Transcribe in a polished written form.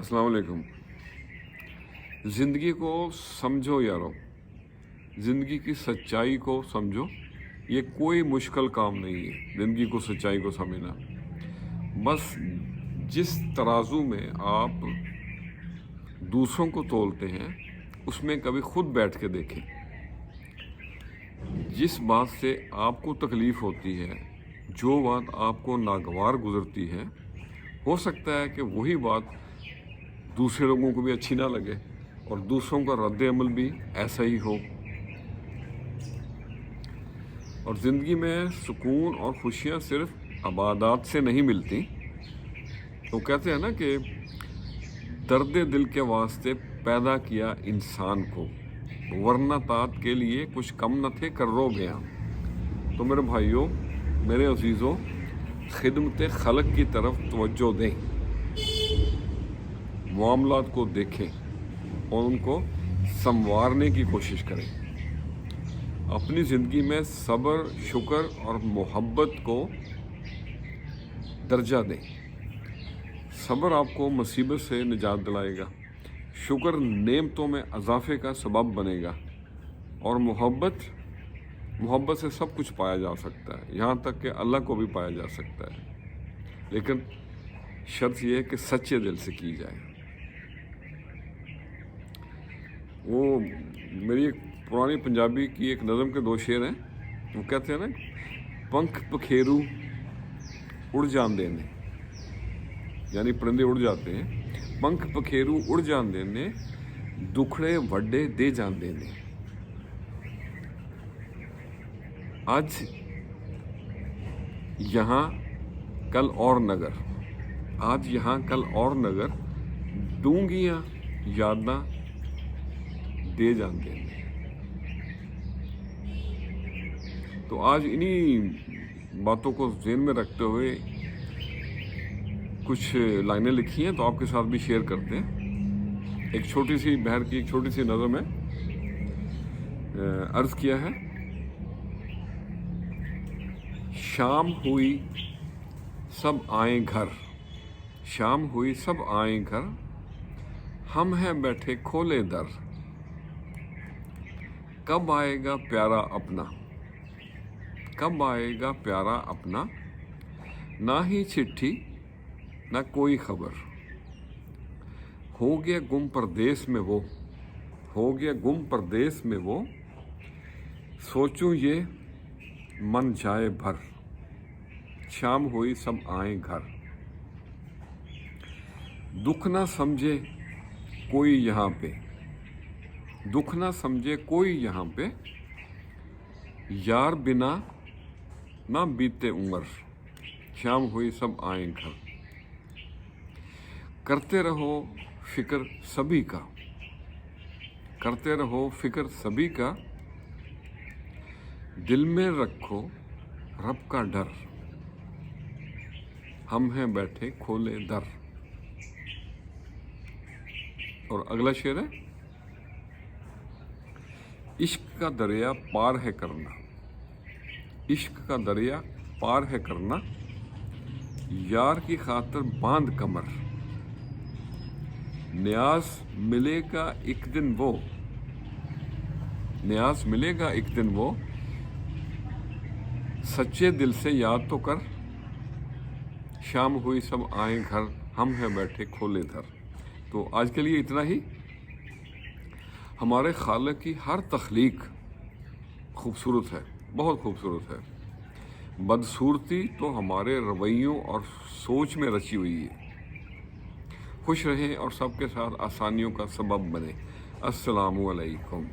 अस्सलाम वालेकुम। ज़िंदगी को समझो यारो, ज़िंदगी की सच्चाई को समझो। ये कोई मुश्किल काम नहीं है ज़िंदगी को सच्चाई को समझना। बस जिस तराजू में आप दूसरों को तोलते हैं उसमें कभी खुद बैठ के देखें। जिस बात से आपको तकलीफ़ होती है, जो बात आपको नागवार गुजरती है, हो सकता है कि वही बात दूसरे लोगों को भी अच्छी ना लगे और दूसरों का रद्द अमल भी ऐसा ही हो। और ज़िंदगी में सुकून और खुशियाँ सिर्फ इबादत से नहीं मिलती। तो कहते हैं ना कि दर्द दिल के वास्ते पैदा किया इंसान को, वरना तात के लिए कुछ कम न थे कर्रो बयां। तो मेरे भाइयों, मेरे अजीज़ों, खिदमत खलक की तरफ तवज्जो दें, मामलात को देखें और उनको संवारने की कोशिश करें। अपनी ज़िंदगी में सब्र, शुक्र और मोहब्बत को दर्जा दें। सब्र आपको मुसीबत से निजात दिलाएगा, शुक्र नेमतों में इजाफे का सबब बनेगा और मोहब्बत से सब कुछ पाया जा सकता है, यहाँ तक कि अल्लाह को भी पाया जा सकता है। लेकिन शर्त यह है कि सच्चे दिल से की जाए। वो मेरी एक पुरानी पंजाबी की एक नज़म के दो शेर हैं। वो कहते हैं ना, पंख पखेरू उड़ जान देने, यानी परिंदे उड़ जाते हैं। पंख पखेरू उड़ जान देने, दुखड़े वड्डे दे जान देने। आज यहाँ कल और नगर, आज यहाँ कल और नगर, दूंगियाँ यादां दे जान देने। तो आज इन्हीं बातों को ज़हन में रखते हुए कुछ लाइनें लिखी हैं, तो आपके साथ भी शेयर करते हैं। एक छोटी सी बहर की एक छोटी सी नज़म है। अर्ज़ किया है, शाम हुई सब आए घर, शाम हुई सब आए घर, हम हैं बैठे खोले दर, कब आएगा प्यारा अपना, कब आएगा प्यारा अपना, ना ही चिट्ठी ना कोई खबर, हो गया गुम परदेस में वो, हो गया गुम परदेस में वो, सोचूं ये मन जाए भर, शाम हुई सब आए घर। दुख ना समझे कोई यहाँ पे, दुख ना समझे कोई यहाँ पे, यार बिना ना बीते उम्र, शाम हुई सब आए घर। करते रहो फिक्र सभी का, करते रहो फिक्र सभी का, दिल में रखो रब का डर, हम हैं बैठे खोले दर। और अगला शेर है, इश्क का दरिया पार है करना, इश्क का दरिया पार है करना, यार की खातिर बांध कमर, न्याज मिलेगा एक दिन वो, न्याज मिलेगा एक दिन वो, सच्चे दिल से याद तो कर, शाम हुई सब आए घर, हम हैं बैठे खोले दर। तो आज के लिए इतना ही। हमारे खालिक की हर तख्लीक खूबसूरत है, बहुत खूबसूरत है। बदसूरती तो हमारे रवैयों और सोच में रची हुई है। खुश रहें और सबके साथ आसानियों का सबब बने। अस्सलामु अलैकुम।